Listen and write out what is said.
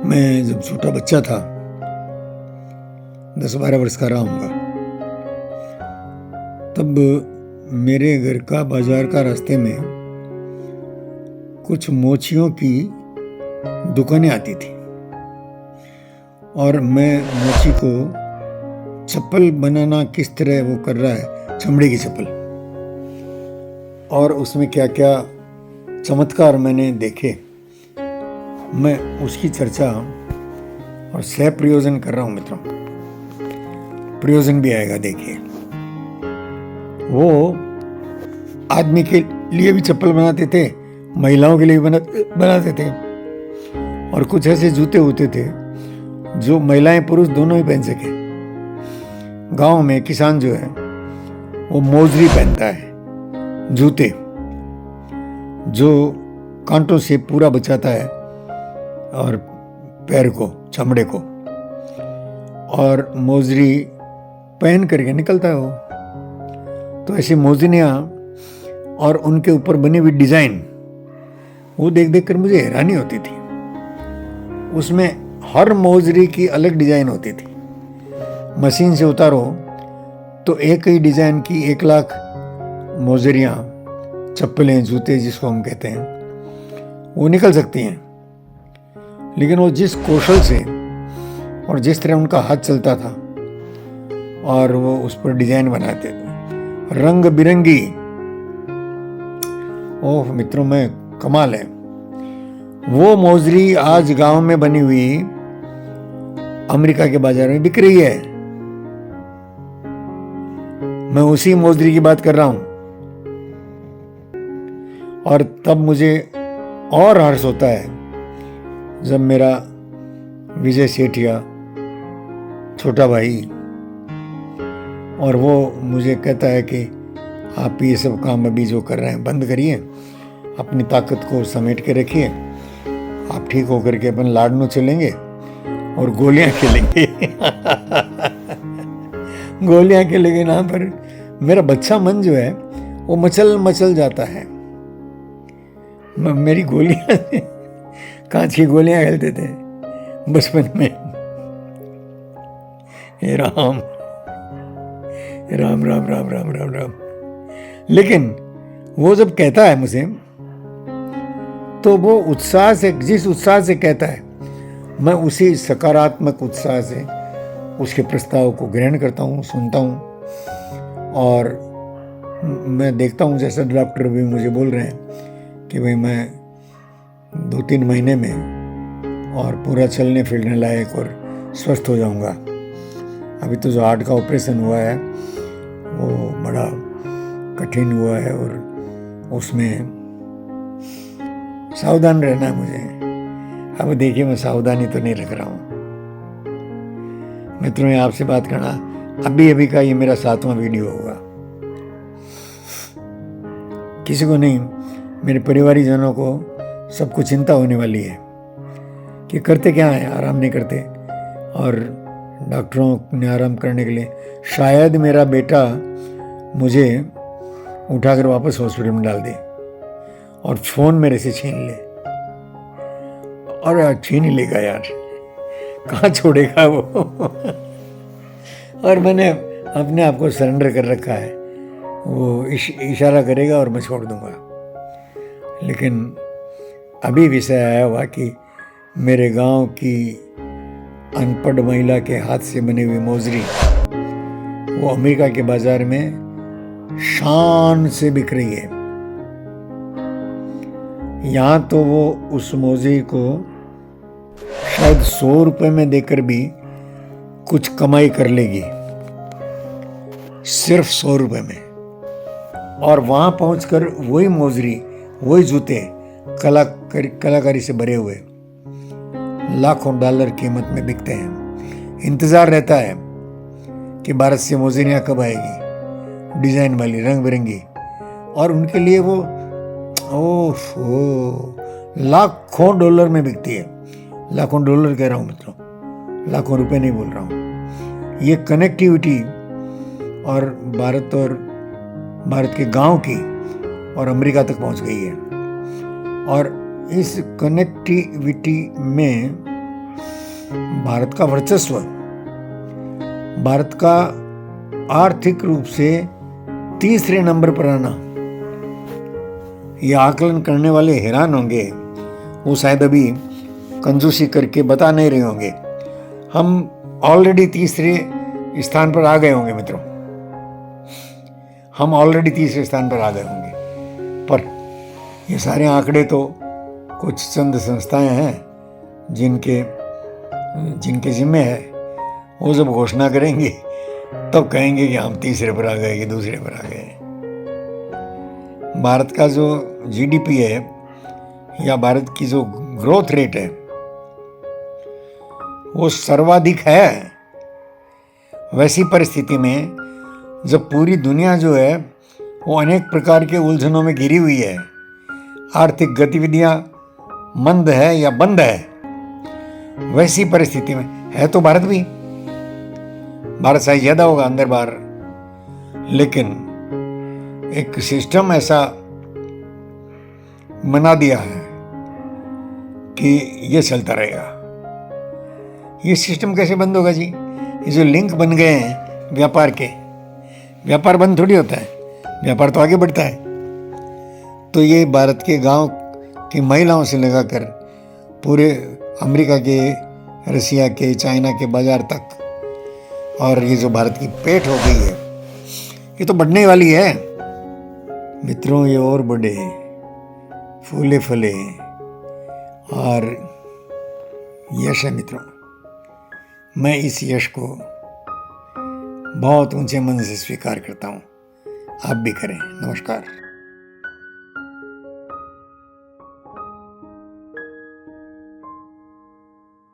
मैं जब छोटा बच्चा था, 10-12 वर्ष का रहा हूँगा, तब मेरे घर का बाजार का रास्ते में कुछ मोचियों की दुकानें आती थी और मैं मोची को चप्पल बनाना किस तरह वो कर रहा है, चमड़े की चप्पल, और उसमें क्या क्या चमत्कार मैंने देखे, मैं उसकी चर्चा और सह प्रयोजन कर रहा हूँ मित्रों। प्रयोजन भी आएगा, देखिए। वो आदमी के लिए भी चप्पल बनाते थे, महिलाओं के लिए भी बनाते थे, और कुछ ऐसे जूते होते थे जो महिलाएं पुरुष दोनों ही पहन सके। गांव में किसान जो है वो मोजरी पहनता है, जूते जो कांटों से पूरा बचाता है और पैर को, चमड़े को, और मोजरी पहन करके निकलता है वो। तो ऐसी मोजनियाँ और उनके ऊपर बनी हुई डिजाइन, वो देख देख कर मुझे हैरानी होती थी। उसमें हर मोजरी की अलग डिजाइन होती थी। मशीन से उतारो तो एक ही डिजाइन की 1 लाख मोजरियाँ, चप्पलें, जूते जिसको हम कहते हैं, वो निकल सकती हैं। लेकिन वो जिस कौशल से और जिस तरह उनका हाथ चलता था और वो उस पर डिजाइन बनाते थे, रंग बिरंगी, ओह मित्रों में कमाल है। वो मोजरी आज गांव में बनी हुई अमेरिका के बाजार में बिक रही है। मैं उसी मोजरी की बात कर रहा हूं। और तब मुझे और हर्ष होता है जब मेरा विजय सेठिया, छोटा भाई, और वो मुझे कहता है कि आप ये सब काम अभी जो कर रहे हैं बंद करिए, अपनी ताकत को समेट के रखिए, आप ठीक होकर के अपन लाडनू चलेंगे और गोलियां खेलेंगे। गोलियां खेलेंगे ना, पर मेरा बच्चा मन जो है वो मचल जाता है। मेरी गोलियां, कांच की गोलियां खेलते थे बचपन में। हे राम राम राम राम राम राम राम। लेकिन वो जब कहता है मुझे, तो वो उत्साह से, जिस उत्साह से कहता है, मैं उसी सकारात्मक उत्साह से उसके प्रस्ताव को ग्रहण करता हूँ, सुनता हूँ। और मैं देखता हूँ, जैसा डॉक्टर भी मुझे बोल रहे हैं कि भाई मैं 2-3 महीने में और पूरा चलने फिरने लायक और स्वस्थ हो जाऊंगा। अभी तो जो हार्ट का ऑपरेशन हुआ है वो बड़ा कठिन हुआ है और उसमें सावधान रहना है मुझे। अब देखिए, मैं सावधानी तो नहीं रख रहा हूँ मित्रों। ये आपसे बात करना अभी का ये मेरा 7वां वीडियो होगा। किसी को नहीं, मेरे परिवारीजनों को सबको चिंता होने वाली है कि करते क्या है, आराम नहीं करते। और डॉक्टरों ने आराम करने के लिए शायद मेरा बेटा मुझे उठाकर वापस हॉस्पिटल में डाल दे और फोन मेरे से छीन ले। और यार, छीन ही लेगा यार, कहाँ छोड़ेगा वो। और मैंने अपने आप को सरेंडर कर रखा है। वो इशारा करेगा और मैं छोड़ दूंगा। लेकिन अभी विषय आया हुआ कि मेरे गांव की अनपढ़ महिला के हाथ से बनी हुई मोजरी वो अमेरिका के बाजार में शान से बिक रही है। यहां तो वो उस मोजरी को शायद 100 रुपए में देकर भी कुछ कमाई कर लेगी, सिर्फ 100 रुपए में। और वहां पहुंचकर वही मोजरी, वही जूते कलाकारी से भरे हुए लाखों डॉलर कीमत में बिकते हैं। इंतजार रहता है कि भारत से मोजरियां कब आएगी, डिजाइन वाली, रंग बिरंगी। और उनके लिए वो लाखों डॉलर में बिकती है। लाखों डॉलर कह रहा हूं मित्रों, लाखों रुपए नहीं बोल रहा हूं। ये कनेक्टिविटी और भारत के गांव की और अमेरिका तक पहुंच गई है। और इस कनेक्टिविटी में भारत का वर्चस्व, भारत का आर्थिक रूप से तीसरे नंबर पर आना, यह आकलन करने वाले हैरान होंगे। वो शायद अभी कंजूसी करके बता नहीं रहे होंगे। हम ऑलरेडी तीसरे स्थान पर आ गए होंगे मित्रों, हम ऑलरेडी तीसरे स्थान पर आ गए होंगे। पर ये सारे आंकड़े तो कुछ चंद संस्थाएं हैं जिनके जिम्मे है। वो जब घोषणा करेंगे तब कहेंगे कि हम तीसरे पर आ गए कि दूसरे पर आ गए। भारत का जो जीडीपी है या भारत की जो ग्रोथ रेट है वो सर्वाधिक है। वैसी परिस्थिति में जब पूरी दुनिया जो है वो अनेक प्रकार के उलझनों में घिरी हुई है, आर्थिक गतिविधियां मंद है या बंद है, वैसी परिस्थिति में है तो भारत भी, भारत शायद ज्यादा होगा अंदर बाहर, लेकिन एक सिस्टम ऐसा बना दिया है कि ये चलता रहेगा। ये सिस्टम कैसे बंद होगा जी? ये जो लिंक बन गए हैं व्यापार के, व्यापार बंद थोड़ी होता है, व्यापार तो आगे बढ़ता है। तो ये भारत के गांव की महिलाओं से लगाकर पूरे अमेरिका के, रसिया के, चाइना के बाजार तक, और ये जो भारत की पेठ हो गई है ये तो बढ़ने वाली है मित्रों। ये और बढ़े, फूले फले, और यश है मित्रों। मैं इस यश को बहुत ऊंचे मन से स्वीकार करता हूं, आप भी करें। नमस्कार।